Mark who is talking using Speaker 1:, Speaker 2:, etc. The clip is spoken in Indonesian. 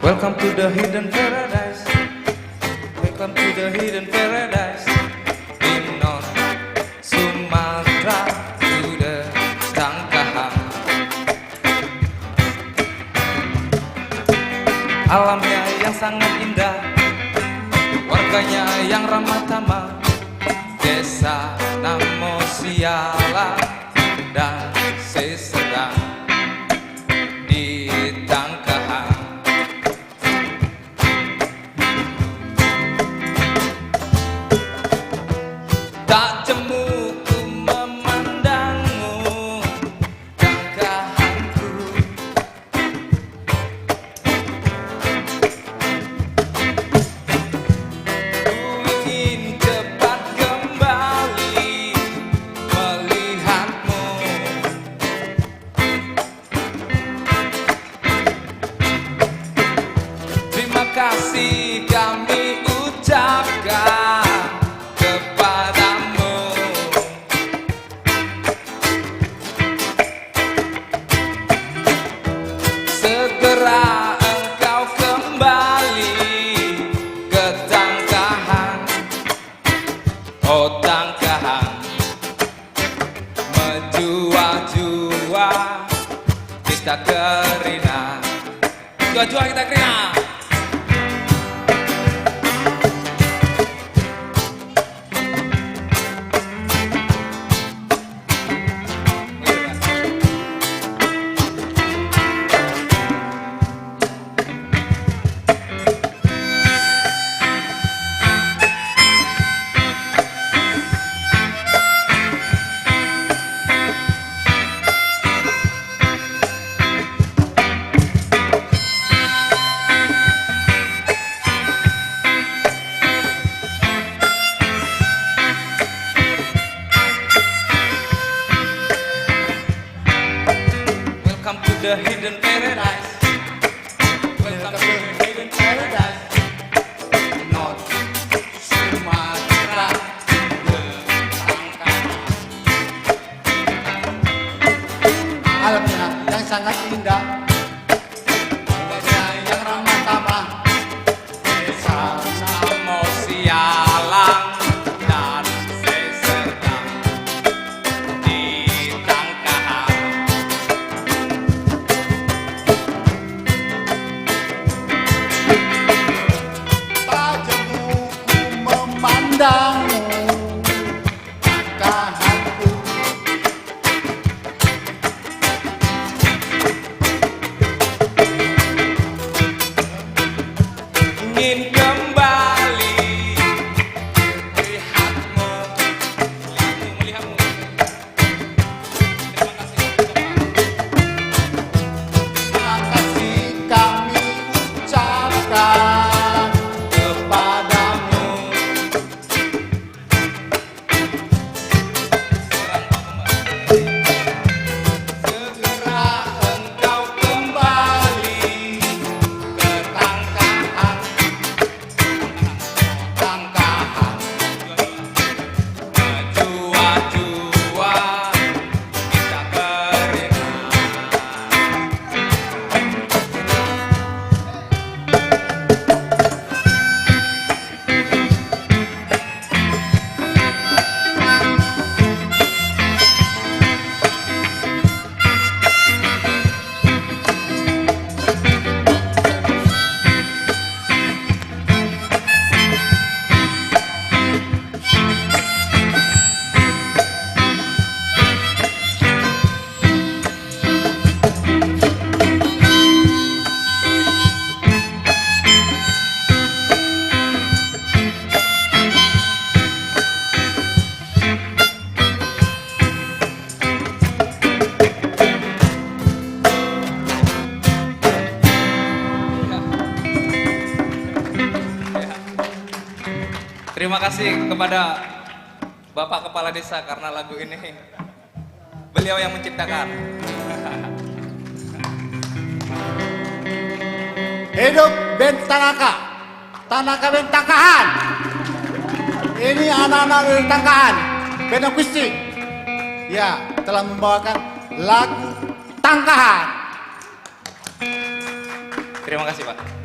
Speaker 1: Welcome to the hidden paradise. Welcome to the hidden paradise. In North Sumatra to the Tangkahang. Alamnya yang sangat indah, warganya yang ramah tamah. Desa Namo Siala dan Sesedang di Tangkahang. Tak jemu ku memandangmu, Tangkahanku. Ku ingin cepat kembali melihatmu. Terima kasih kami ucapkan kepadamu. Segera engkau kembali ke Tangkahang. Oh Tangkahang, menjua-jua kita kerina. Jua-jua kita kerina. Welcome to the hidden paradise. Welcome to the hidden paradise. North Sumatra ke Tangkahang.
Speaker 2: Alamnya yang sangat indah, warganya yang ramah tamah.
Speaker 1: Desa Namo Sialang dan Sesedang di Tangkahang.
Speaker 2: Tak jemu ku memandangmu, Tangkahanku.
Speaker 1: Ingin kembali melihatmu, melihatmu. Terima kasih.
Speaker 2: Terima kasih kami ucapkan kepadamu.
Speaker 1: Segera engkau kembali ke Tangkahang.
Speaker 2: Tangkahang.
Speaker 1: Jua-jua kita kerina. Terima kasih kepada Bapak Kepala Desa karena lagu ini beliau yang menciptakan.
Speaker 2: Hidup band Tanaka, Tanaka band Tangkahan. Ini anak-anak dari Tangkahan, band akustik. Ya, telah membawakan lagu Tangkahan.
Speaker 1: Terima kasih Pak.